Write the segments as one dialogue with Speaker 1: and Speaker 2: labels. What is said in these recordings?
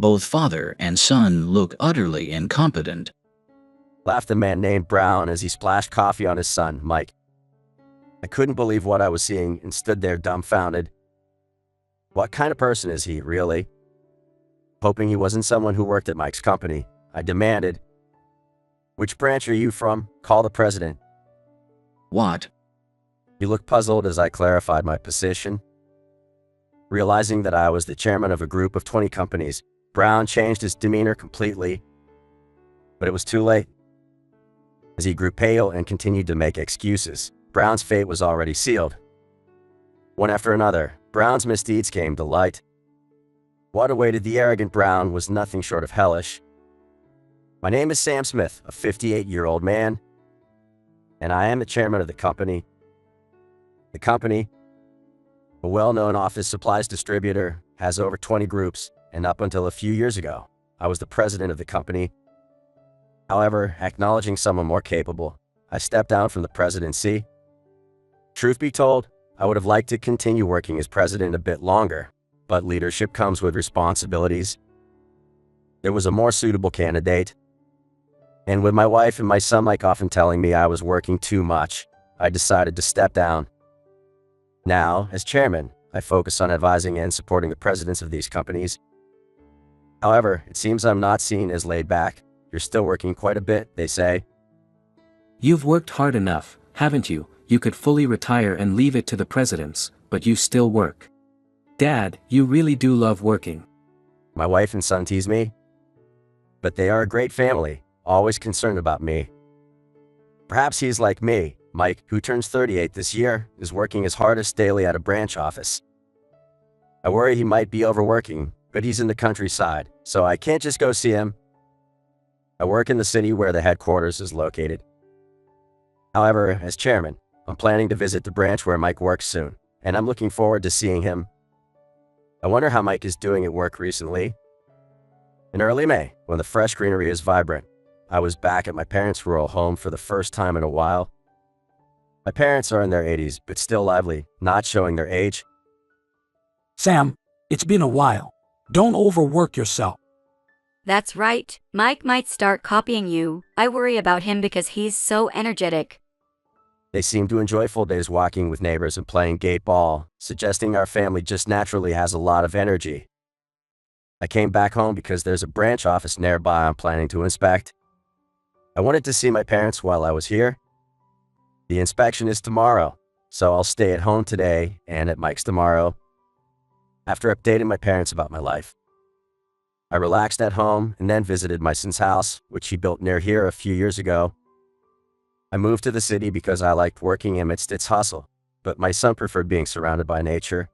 Speaker 1: Both father and son look utterly incompetent.
Speaker 2: Laughed the man named Brown as he splashed coffee on his son, Mike. I couldn't believe what I was seeing and stood there dumbfounded. What kind of person is he, really? Hoping he wasn't someone who worked at Mike's company, I demanded, "Which branch are you from? Call the president."
Speaker 1: What?
Speaker 2: He looked puzzled as I clarified my position. Realizing that I was the chairman of a group of 20 companies, Brown changed his demeanor completely. But it was too late. As he grew pale and continued to make excuses, Brown's fate was already sealed. One after another, Brown's misdeeds came to light. What awaited the arrogant Brown was nothing short of hellish. "My name is Sam Smith, a 58-year-old man, and I am the chairman of the company." The company, a well-known office supplies distributor, has over 20 groups, and up until a few years ago, I was the president of the company. However, acknowledging someone more capable, I stepped down from the presidency. Truth be told, I would have liked to continue working as president a bit longer, but leadership comes with responsibilities. There was a more suitable candidate. And with my wife and my son Mike often telling me I was working too much, I decided to step down. Now, as chairman, I focus on advising and supporting the presidents of these companies. However, it seems I'm not seen as laid back. "You're still working quite a bit," they say.
Speaker 3: You've worked hard enough, haven't you? You could fully retire and leave it to the presidents, but you still work. Dad, you really do love working.
Speaker 2: My wife and son tease me. But they are a great family, always concerned about me. Perhaps he's like me. Mike, who turns 38 this year, is working his hardest daily at a branch office. I worry he might be overworking, but he's in the countryside, so I can't just go see him. I work in the city where the headquarters is located. However, as chairman, I'm planning to visit the branch where Mike works soon, and I'm looking forward to seeing him. I wonder how Mike is doing at work recently. In early May, when the fresh greenery is vibrant, I was back at my parents' rural home for the first time in a while. My parents are in their 80s, but still lively, not showing their age.
Speaker 4: "Sam, it's been a while. Don't overwork yourself."
Speaker 5: That's right. Mike might start copying you. I worry about him because he's so energetic.
Speaker 2: They seem to enjoy full days walking with neighbors and playing gate ball, suggesting our family just naturally has a lot of energy. I came back home because there's a branch office nearby I'm planning to inspect. I wanted to see my parents while I was here. The inspection is tomorrow, so I'll stay at home today and at Mike's tomorrow. After updating my parents about my life, I relaxed at home and then visited my son's house, which he built near here a few years ago. I moved to the city because I liked working amidst its hustle, but my son preferred being surrounded by nature.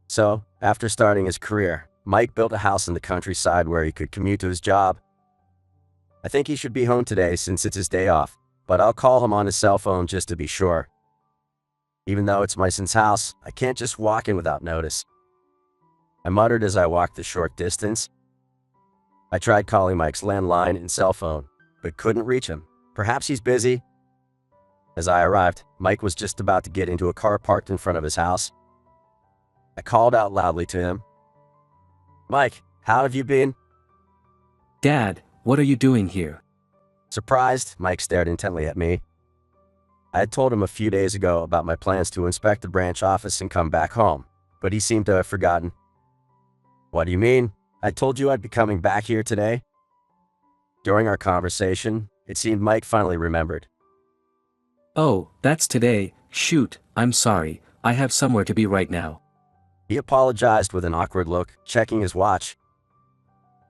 Speaker 2: So, after starting his career, Mike built a house in the countryside where he could commute to his job. I think he should be home today since it's his day off, but I'll call him on his cell phone just to be sure. Even though it's my son's house, I can't just walk in without notice. I muttered as I walked the short distance. I tried calling Mike's landline and cell phone, but couldn't reach him. Perhaps he's busy. As I arrived, Mike was just about to get into a car parked in front of his house. I called out loudly to him. "Mike, how have you been?"
Speaker 3: Dad, what are you doing here?
Speaker 2: Surprised, Mike stared intently at me. I had told him a few days ago about my plans to inspect the branch office and come back home, but he seemed to have forgotten. "What do you mean? I told you I'd be coming back here today?" During our conversation, it seemed Mike finally remembered.
Speaker 3: Oh, that's today. Shoot, I'm sorry, I have somewhere to be right now.
Speaker 2: He apologized with an awkward look, checking his watch.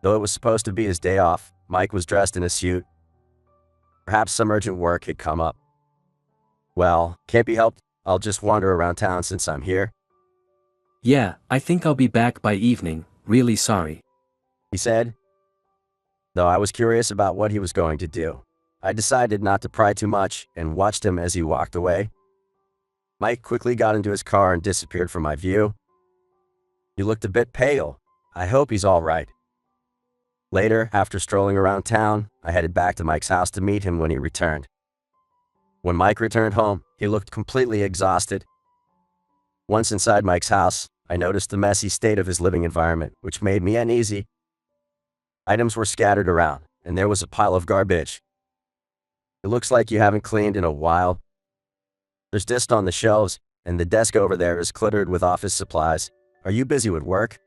Speaker 2: Though it was supposed to be his day off, Mike was dressed in a suit. Perhaps some urgent work had come up. "Well, can't be helped. I'll just wander around town since I'm here,"
Speaker 3: Yeah, I think I'll be back by evening, really sorry.
Speaker 2: he said. Though I was curious about what he was going to do, I decided not to pry too much and watched him as he walked away. Mike quickly got into his car and disappeared from my view. He looked a bit pale. I hope he's all right. Later, after strolling around town, I headed back to Mike's house to meet him when he returned. When Mike returned home, he looked completely exhausted. Once inside Mike's house, I noticed the messy state of his living environment, which made me uneasy. Items were scattered around, and there was a pile of garbage. It looks like you haven't cleaned in a while. There's dust on the shelves, and the desk over there is cluttered with office supplies. Are you busy with work?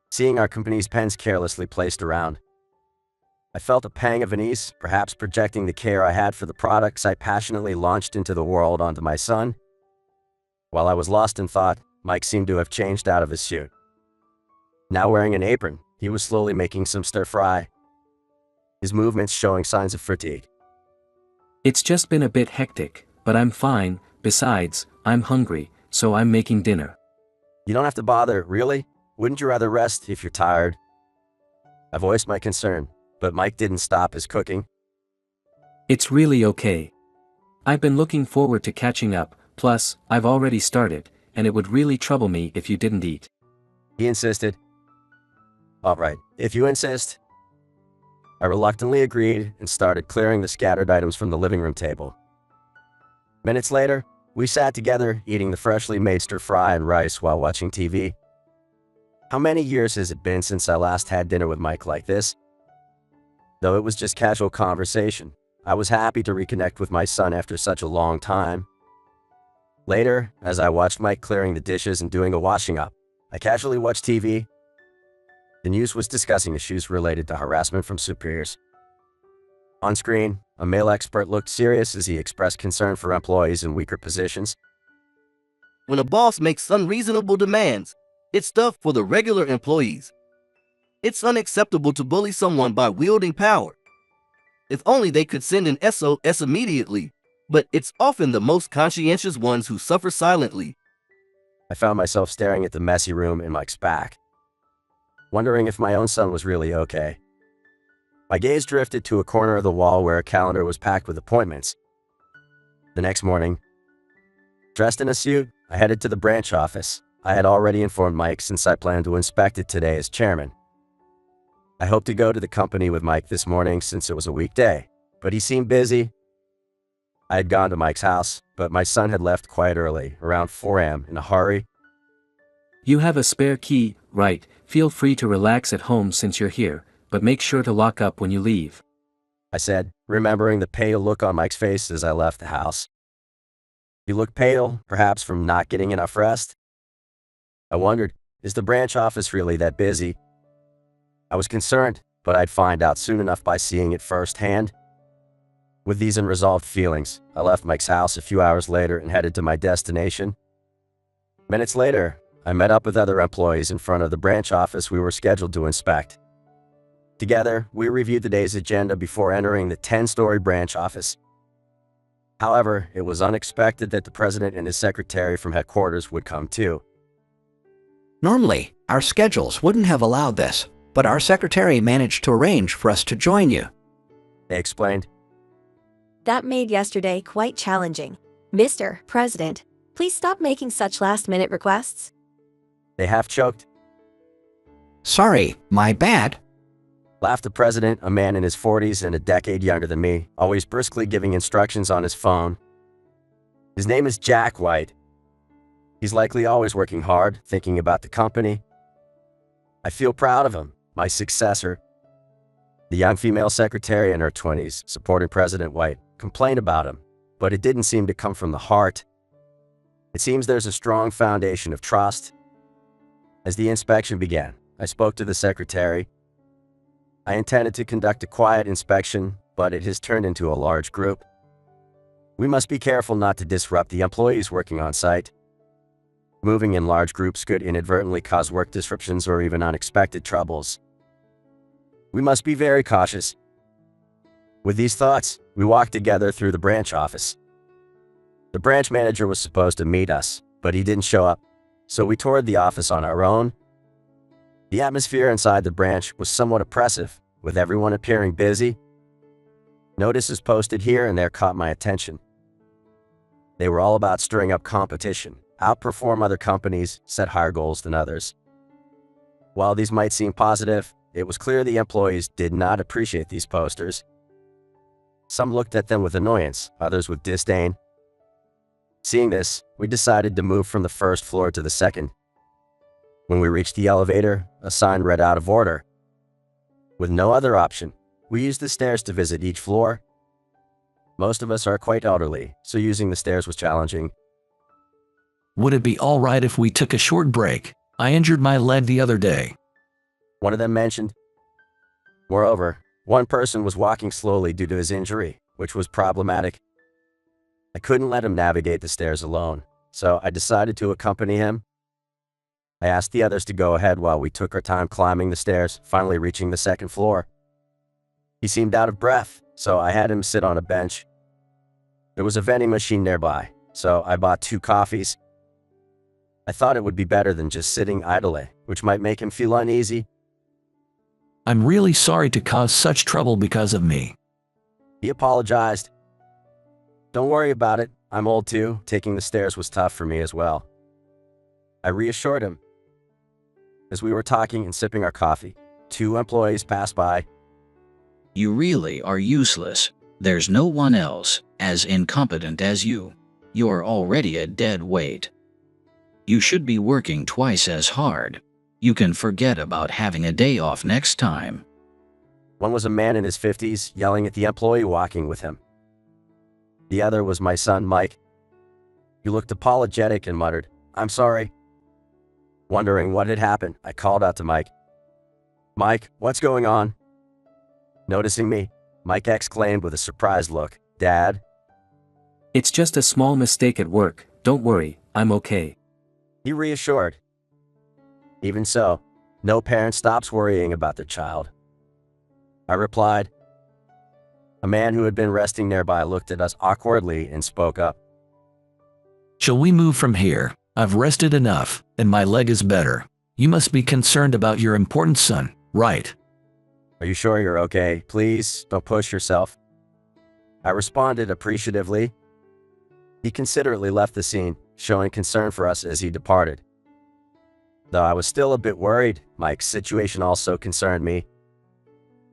Speaker 2: Seeing our company's pens carelessly placed around, I felt a pang of unease, perhaps projecting the care I had for the products I passionately launched into the world onto my son. While I was lost in thought, Mike seemed to have changed out of his suit. Now wearing an apron, he was slowly making some stir-fry, his movements showing signs of fatigue.
Speaker 3: It's just been a bit hectic, but I'm fine. Besides, I'm hungry, so I'm making dinner.
Speaker 2: You don't have to bother, really? Wouldn't you rather rest if you're tired? I voiced my concern, but Mike didn't stop his cooking.
Speaker 3: It's really okay. I've been looking forward to catching up, plus, I've already started, and it would really trouble me if you didn't eat.
Speaker 2: He insisted. All right, if you insist. I reluctantly agreed and started clearing the scattered items from the living room table. Minutes later, we sat together eating the freshly made stir-fry and rice while watching TV. How many years has it been since I last had dinner with Mike like this? Though it was just casual conversation, I was happy to reconnect with my son after such a long time. Later, as I watched Mike clearing the dishes and doing a washing up, I casually watched TV. The news was discussing issues related to harassment from superiors. On screen, a male expert looked serious as he expressed concern for employees in weaker positions.
Speaker 6: When a boss makes unreasonable demands, it's tough for the regular employees. It's unacceptable to bully someone by wielding power. If only they could send an SOS immediately, but it's often the most conscientious ones who suffer silently.
Speaker 2: I found myself staring at the messy room in Mike's back, wondering if my own son was really okay. My gaze drifted to a corner of the wall where a calendar was packed with appointments. The next morning, dressed in a suit, I headed to the branch office. I had already informed Mike since I planned to inspect it today as chairman. I hoped to go to the company with Mike this morning since it was a weekday, but he seemed busy. I had gone to Mike's house, but my son had left quite early, around 4 a.m., in a hurry.
Speaker 3: You have a spare key, right? Feel free to relax at home since you're here, but make sure to lock up when you leave,
Speaker 2: I said, remembering the pale look on Mike's face as I left the house. He looked pale, perhaps from not getting enough rest. I wondered, is the branch office really that busy? I was concerned, but I'd find out soon enough by seeing it firsthand. With these unresolved feelings, I left Mike's house a few hours later and headed to my destination. Minutes later, I met up with other employees in front of the branch office we were scheduled to inspect. Together, we reviewed the day's agenda before entering the 10-story branch office. However, it was unexpected that the president and his secretary from headquarters would come too.
Speaker 7: Normally, our schedules wouldn't have allowed this, but our secretary managed to arrange for us to join you,
Speaker 2: They explained.
Speaker 8: That made yesterday quite challenging. Mr. President, please stop making such last-minute requests.
Speaker 2: They half choked.
Speaker 7: Sorry, my bad.
Speaker 2: Laughed the president, a man in his 40s and a decade younger than me, always briskly giving instructions on his phone. His name is Jack White. He's likely always working hard, thinking about the company. I feel proud of him, my successor. The young female secretary in her 20s, supporting President White, complained about him, but it didn't seem to come from the heart. It seems there's a strong foundation of trust. As the inspection began, I spoke to the secretary. I intended to conduct a quiet inspection, but it has turned into a large group. We must be careful not to disrupt the employees working on site. Moving in large groups could inadvertently cause work disruptions or even unexpected troubles. We must be very cautious. With these thoughts, we walked together through the branch office. The branch manager was supposed to meet us, but he didn't show up, so we toured the office on our own. The atmosphere inside the branch was somewhat oppressive, with everyone appearing busy. Notices posted here and there caught my attention. They were all about stirring up competition, outperform other companies, set higher goals than others. While these might seem positive, it was clear the employees did not appreciate these posters. Some looked at them with annoyance, others with disdain. Seeing this, we decided to move from the first floor to the second. When we reached the elevator, a sign read out of order. With no other option, we used the stairs to visit each floor. Most of us are quite elderly, so using the stairs was challenging.
Speaker 9: Would it be all right if we took a short break? I injured my leg the other day.
Speaker 2: One of them mentioned. Moreover, one person was walking slowly due to his injury, which was problematic. I couldn't let him navigate the stairs alone, so I decided to accompany him. I asked the others to go ahead while we took our time climbing the stairs, finally reaching the second floor. He seemed out of breath, so I had him sit on a bench. There was a vending machine nearby, so I bought 2 coffees. I thought it would be better than just sitting idly, which might make him feel uneasy.
Speaker 9: I'm really sorry to cause such trouble because of me.
Speaker 2: He apologized. Don't worry about it. I'm old too. Taking the stairs was tough for me as well. I reassured him. As we were talking and sipping our coffee, 2 employees passed by.
Speaker 1: You really are useless. There's no one else as incompetent as you. You're already a dead weight. You should be working twice as hard. You can forget about having a day off next time.
Speaker 2: One was a man in his 50s, yelling at the employee walking with him. The other was my son, Mike. He looked apologetic and muttered, "I'm sorry." Wondering what had happened, I called out to Mike. "Mike, what's going on?" Noticing me, Mike exclaimed with a surprised look, "Dad?"
Speaker 3: It's just a small mistake at work, don't worry, I'm okay.
Speaker 2: He reassured. Even so, no parent stops worrying about their child. I replied. A man who had been resting nearby looked at us awkwardly and spoke up.
Speaker 9: Shall we move from here? I've rested enough, and my leg is better. You must be concerned about your important son, right?
Speaker 2: Are you sure you're okay? Please, don't push yourself. I responded appreciatively. He considerately left the scene, showing concern for us as he departed. Though I was still a bit worried, Mike's situation also concerned me.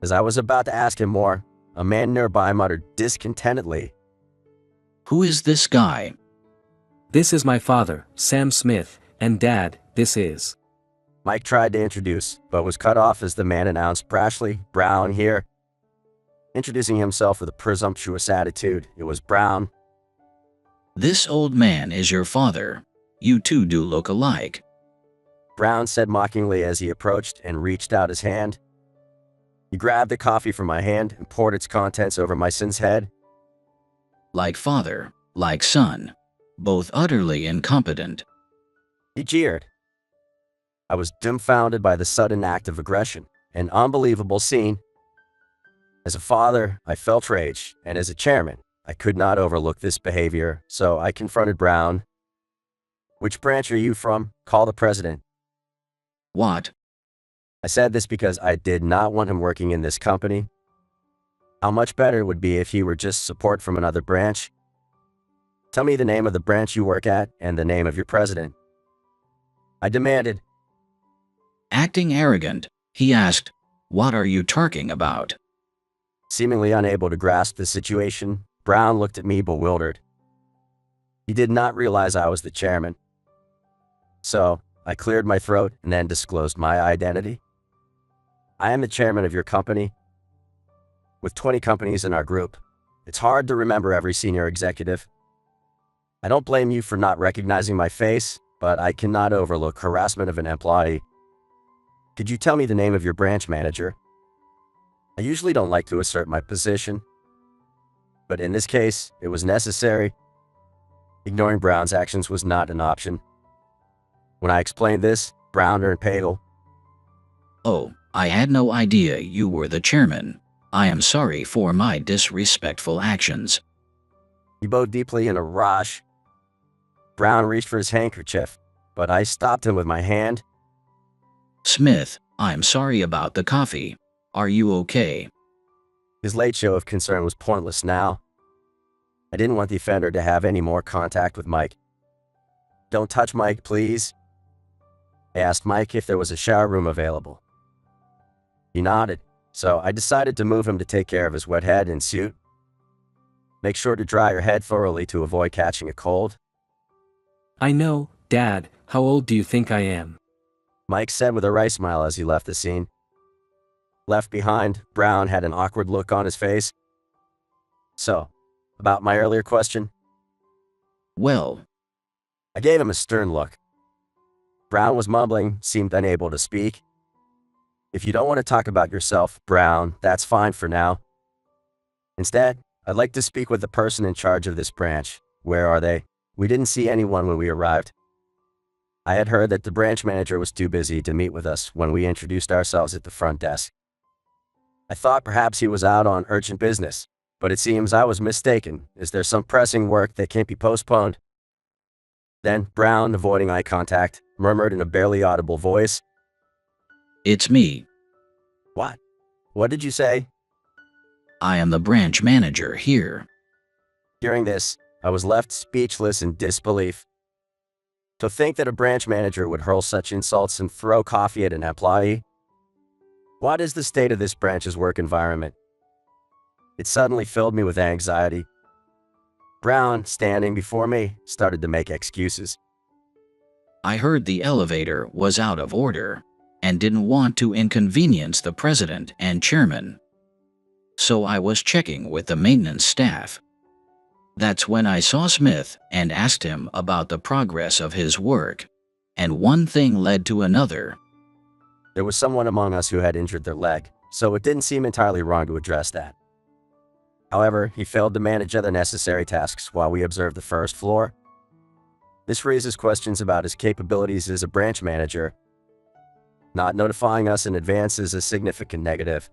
Speaker 2: As I was about to ask him more, a man nearby muttered discontentedly,
Speaker 1: Who is this guy?
Speaker 3: This is my father, Sam Smith, and Dad, this is.
Speaker 2: Mike tried to introduce, but was cut off as the man announced brashly, "Brown here." Introducing himself with a presumptuous attitude, it was Brown.
Speaker 1: This old man is your father. You two do look alike.
Speaker 2: Brown said mockingly as he approached and reached out his hand. He grabbed the coffee from my hand and poured its contents over my son's head.
Speaker 1: Like father, like son. Both utterly incompetent.
Speaker 2: He jeered. I was dumbfounded by the sudden act of aggression, an unbelievable scene. As a father, I felt rage, and as a chairman, I could not overlook this behavior, so I confronted Brown. "Which branch are you from? Call the president."
Speaker 1: What?
Speaker 2: I said this because I did not want him working in this company. How much better it would be if he were just support from another branch. Tell me the name of the branch you work at and the name of your president, I demanded.
Speaker 1: Acting arrogant, he asked, What are you talking about?
Speaker 2: Seemingly unable to grasp the situation, Brown looked at me bewildered. He did not realize I was the chairman. So, I cleared my throat and then disclosed my identity. I am the chairman of your company. With 20 companies in our group, it's hard to remember every senior executive. I don't blame you for not recognizing my face, but I cannot overlook harassment of an employee. Could you tell me the name of your branch manager? I usually don't like to assert my position, but in this case, it was necessary. Ignoring Brown's actions was not an option. When I explained this, Brown turned pale.
Speaker 1: Oh, I had no idea you were the chairman. I am sorry for my disrespectful actions.
Speaker 2: He bowed deeply in a rush. Brown reached for his handkerchief, but I stopped him with my hand.
Speaker 1: Smith, I'm sorry about the coffee. Are you okay?
Speaker 2: His late show of concern was pointless now. I didn't want the offender to have any more contact with Mike. Don't touch Mike, please. I asked Mike if there was a shower room available. He nodded, so I decided to move him to take care of his wet head and suit. Make sure to dry your head thoroughly to avoid catching a cold.
Speaker 3: I know, Dad, how old do you think I am?
Speaker 2: Mike said with a wry smile as he left the scene. left behind, Brown had an awkward look on his face. So, about my earlier question,
Speaker 1: Well,
Speaker 2: I gave him a stern look. Brown was mumbling, seemed unable to speak. If you don't want to talk about yourself, Brown, that's fine for now. Instead, I'd like to speak with the person in charge of this branch. Where are they? We didn't see anyone when we arrived. I had heard that the branch manager was too busy to meet with us when we introduced ourselves at the front desk. I thought perhaps he was out on urgent business, but it seems I was mistaken. Is there some pressing work that can't be postponed? Then Brown, avoiding eye contact, murmured in a barely audible voice,
Speaker 1: it's me.
Speaker 2: "What? What did you say?"
Speaker 1: I am the branch manager here.
Speaker 2: Hearing this, I was left speechless in disbelief. To think that a branch manager would hurl such insults and throw coffee at an employee? What is the state of this branch's work environment? It suddenly filled me with anxiety. Brown, standing before me, started to make excuses.
Speaker 1: I heard the elevator was out of order and didn't want to inconvenience the president and chairman. So I was checking with the maintenance staff. That's when I saw Smith and asked him about the progress of his work. And one thing led to another.
Speaker 2: There was someone among us who had injured their leg, so it didn't seem entirely wrong to address that. However, he failed to manage other necessary tasks while we observed the first floor. This raises questions about his capabilities as a branch manager. Not notifying us in advance is a significant negative.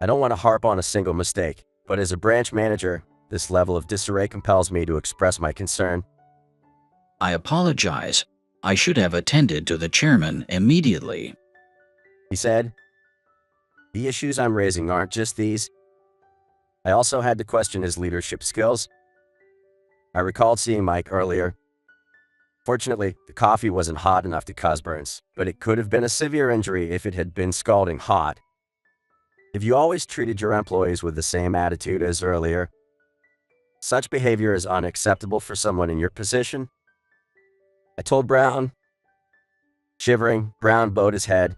Speaker 2: I don't want to harp on a single mistake, but as a branch manager, this level of disarray compels me to express my concern.
Speaker 1: I apologize. I should have attended to the chairman immediately.
Speaker 2: He said, "The issues I'm raising aren't just these." I also had to question his leadership skills. I recalled seeing Mike earlier. Fortunately, the coffee wasn't hot enough to cause burns, but it could have been a severe injury if it had been scalding hot. If you always treated your employees with the same attitude as earlier, such behavior is unacceptable for someone in your position. I told Brown. Shivering, Brown bowed his head.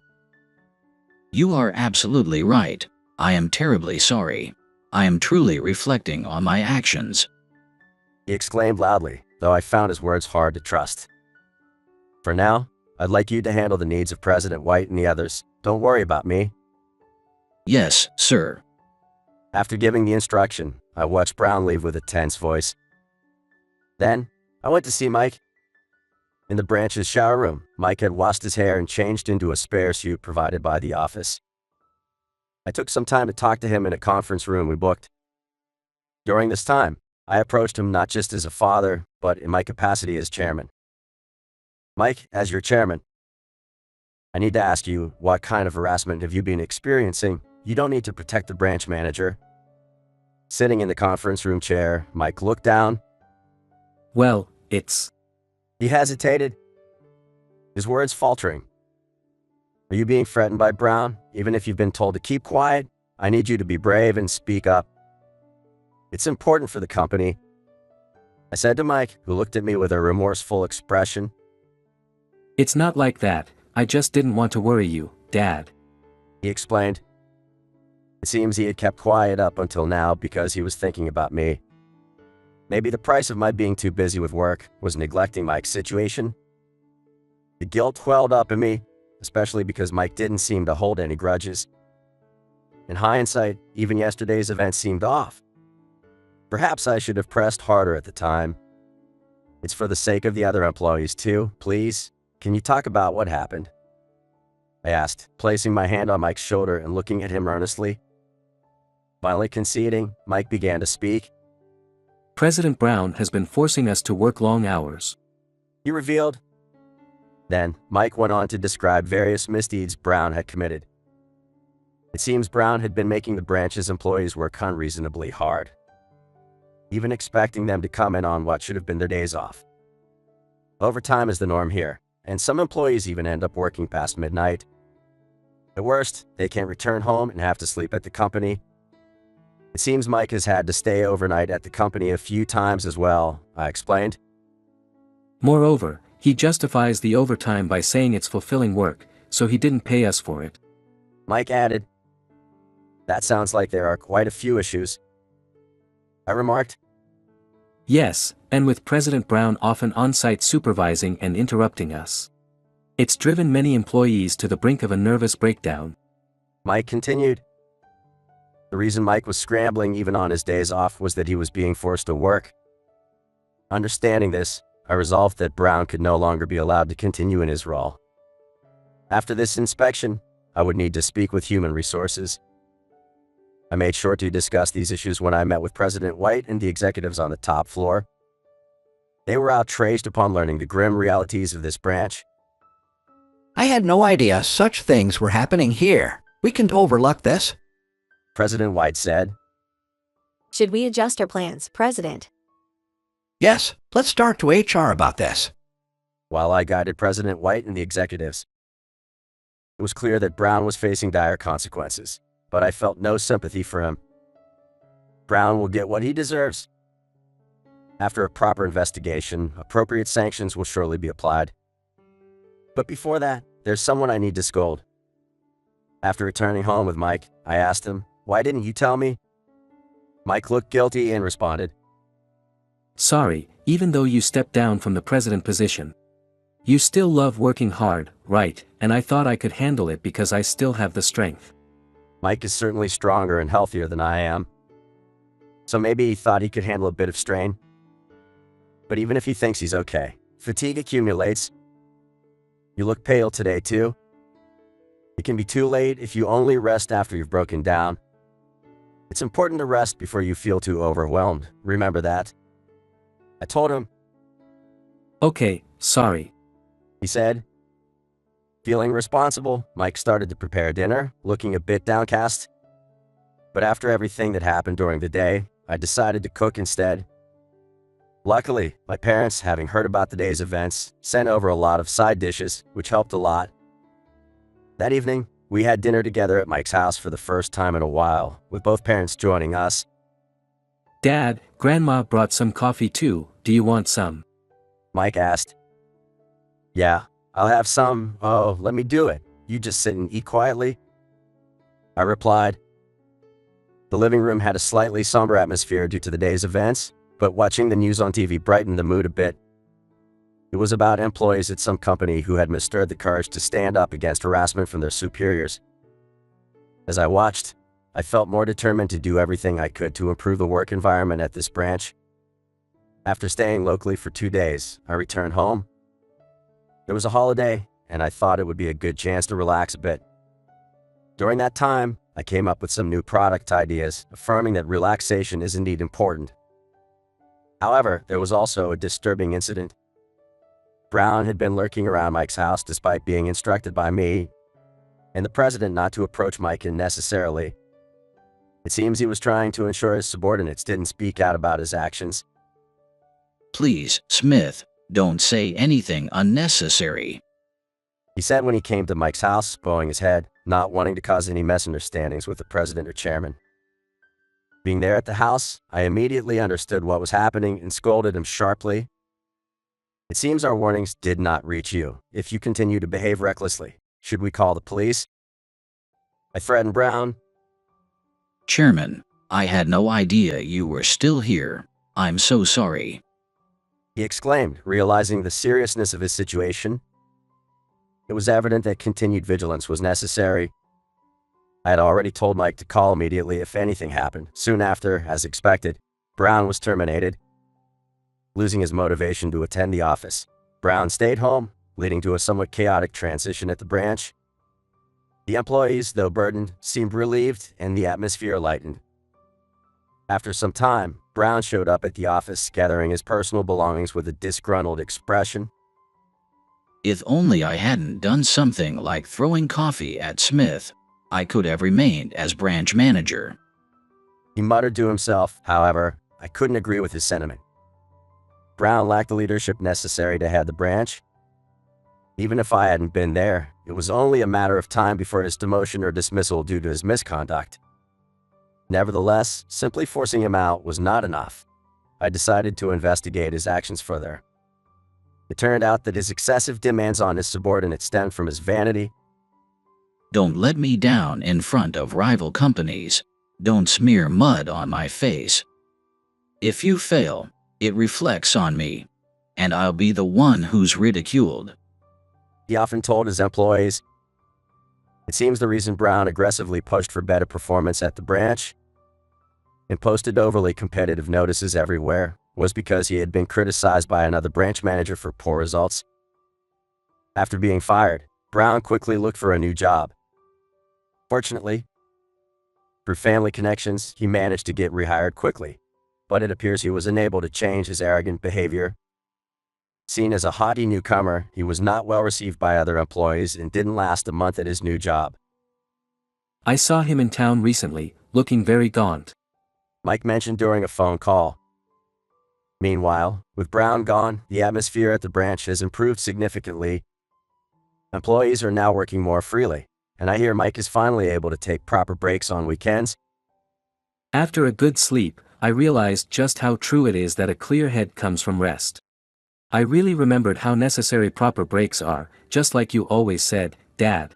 Speaker 1: You are absolutely right. I am terribly sorry. I am truly reflecting on my actions.
Speaker 2: He exclaimed loudly, though I found his words hard to trust. For now, I'd like you to handle the needs of President White and the others. Don't worry about me.
Speaker 1: Yes, sir.
Speaker 2: After giving the instruction, I watched Brown leave with a tense voice. Then, I went to see Mike. In the branch's shower room, Mike had washed his hair and changed into a spare suit provided by the office. I took some time to talk to him in a conference room we booked. During this time, I approached him not just as a father, but in my capacity as chairman. Mike, as your chairman, I need to ask you, what kind of harassment have you been experiencing? You don't need to protect the branch manager. Sitting in the conference room chair, Mike looked down.
Speaker 3: Well, it's...
Speaker 2: He hesitated, his words faltering. Are you being threatened by Brown? Even if you've been told to keep quiet, I need you to be brave and speak up. It's important for the company. I said to Mike, who looked at me with a remorseful expression.
Speaker 3: It's not like that. I just didn't want to worry you, Dad.
Speaker 2: He explained. It seems he had kept quiet up until now because he was thinking about me. Maybe the price of my being too busy with work was neglecting Mike's situation. The guilt welled up in me, especially because Mike didn't seem to hold any grudges. In hindsight, even yesterday's event seemed off. Perhaps I should have pressed harder at the time. It's for the sake of the other employees too, please. Can you talk about what happened? I asked, placing my hand on Mike's shoulder and looking at him earnestly. Finally conceding, Mike began to speak.
Speaker 3: President Brown has been forcing us to work long hours.
Speaker 2: He revealed. Then, Mike went on to describe various misdeeds Brown had committed. It seems Brown had been making the branch's employees work unreasonably hard, even expecting them to comment on what should have been their days off. Overtime is the norm here, and some employees even end up working past midnight. At worst, they can't return home and have to sleep at the company. It seems Mike has had to stay overnight at the company a few times as well, I explained.
Speaker 3: Moreover, he justifies the overtime by saying it's fulfilling work, so he didn't pay us for it.
Speaker 2: Mike added, That sounds like there are quite a few issues, I remarked.
Speaker 3: Yes, and with President Brown often on-site supervising and interrupting us. It's driven many employees to the brink of a nervous breakdown.
Speaker 2: Mike continued. The reason Mike was scrambling even on his days off was that he was being forced to work. Understanding this, I resolved that Brown could no longer be allowed to continue in his role. After this inspection, I would need to speak with human resources. I made sure to discuss these issues when I met with President White and the executives on the top floor. They were outraged upon learning the grim realities of this branch.
Speaker 7: I had no idea such things were happening here. We can't overlook this,
Speaker 2: President White said.
Speaker 8: Should we adjust our plans, President?
Speaker 7: Yes, let's talk to HR about this.
Speaker 2: While I guided President White and the executives, it was clear that Brown was facing dire consequences, but I felt no sympathy for him. Brown will get what he deserves. After a proper investigation, appropriate sanctions will surely be applied. But before that, there's someone I need to scold. After returning home with Mike, I asked him, "Why didn't you tell me?" Mike looked guilty and responded,
Speaker 3: Sorry, even though you stepped down from the president position. You still love working hard, right? And I thought I could handle it because I still have the strength.
Speaker 2: Mike is certainly stronger and healthier than I am. So maybe he thought he could handle a bit of strain. But even if he thinks he's okay, fatigue accumulates. You look pale today too. It can be too late if you only rest after you've broken down. It's important to rest before you feel too overwhelmed. Remember that. I told him.
Speaker 3: Okay, sorry.
Speaker 2: He said. Feeling responsible, Mike started to prepare dinner, looking a bit downcast. But after everything that happened during the day, I decided to cook instead. Luckily, my parents, having heard about the day's events, sent over a lot of side dishes, which helped a lot. That evening, we had dinner together at Mike's house for the first time in a while, with both parents joining us.
Speaker 3: Dad, Grandma brought some coffee too. Do you want some?
Speaker 2: Mike asked. Yeah, I'll have some. Oh, let me do it. You just sit and eat quietly, I replied. The living room had a slightly somber atmosphere due to the day's events, but watching the news on TV brightened the mood a bit. It was about employees at some company who had mustered the courage to stand up against harassment from their superiors. As I watched, I felt more determined to do everything I could to improve the work environment at this branch. After staying locally for 2 days, I returned home. It was a holiday, and I thought it would be a good chance to relax a bit. During that time, I came up with some new product ideas, affirming that relaxation is indeed important. However, there was also a disturbing incident. Brown had been lurking around Mike's house despite being instructed by me and the president not to approach Mike unnecessarily. It seems he was trying to ensure his subordinates didn't speak out about his actions.
Speaker 1: Please, Smith, don't say anything unnecessary,
Speaker 2: he said when he came to Mike's house, bowing his head, not wanting to cause any misunderstandings with the president or chairman. Being there at the house, I immediately understood what was happening and scolded him sharply. It seems our warnings did not reach you. If you continue to behave recklessly, should we call the police? I threatened Brown.
Speaker 1: Chairman, I had no idea you were still here. I'm so sorry,
Speaker 2: he exclaimed, realizing the seriousness of his situation. It was evident that continued vigilance was necessary. I had already told Mike to call immediately if anything happened. Soon after, as expected, Brown was terminated. Losing his motivation to attend the office, Brown stayed home, leading to a somewhat chaotic transition at the branch. The employees, though burdened, seemed relieved and the atmosphere lightened. After some time, Brown showed up at the office, gathering his personal belongings with a disgruntled expression.
Speaker 1: If only I hadn't done something like throwing coffee at Smith, I could have remained as branch manager,
Speaker 2: he muttered to himself. However, I couldn't agree with his sentiment. Brown lacked the leadership necessary to head the branch. Even if I hadn't been there, it was only a matter of time before his demotion or dismissal due to his misconduct. Nevertheless, simply forcing him out was not enough. I decided to investigate his actions further. It turned out that his excessive demands on his subordinates stemmed from his vanity.
Speaker 1: Don't let me down in front of rival companies. Don't smear mud on my face. If you fail, it reflects on me, and I'll be the one who's ridiculed.
Speaker 2: He often told his employees. It seems the reason Brown aggressively pushed for better performance at the branch and posted overly competitive notices everywhere was because he had been criticized by another branch manager for poor results. After being fired, Brown quickly looked for a new job. Fortunately, through family connections, he managed to get rehired quickly, but it appears he was unable to change his arrogant behavior. Seen as a haughty newcomer, he was not well received by other employees and didn't last a month at his new job.
Speaker 3: I saw him in town recently, looking very gaunt.
Speaker 2: Mike mentioned during a phone call. Meanwhile, with Brown gone, the atmosphere at the branch has improved significantly. Employees are now working more freely, and I hear Mike is finally able to take proper breaks on weekends.
Speaker 3: After a good sleep, I realized just how true it is that a clear head comes from rest. I really remembered how necessary proper breaks are, just like you always said, Dad.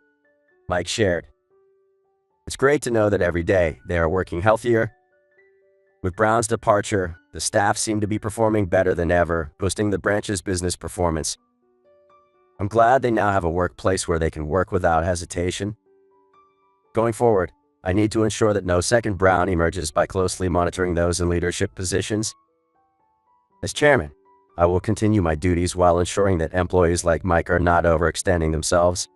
Speaker 2: Mike shared. It's great to know that every day they are working healthier. With Brown's departure, the staff seem to be performing better than ever, boosting the branch's business performance. I'm glad they now have a workplace where they can work without hesitation. Going forward, I need to ensure that no second Brown emerges by closely monitoring those in leadership positions. As chairman, I will continue my duties while ensuring that employees like Mike are not overextending themselves.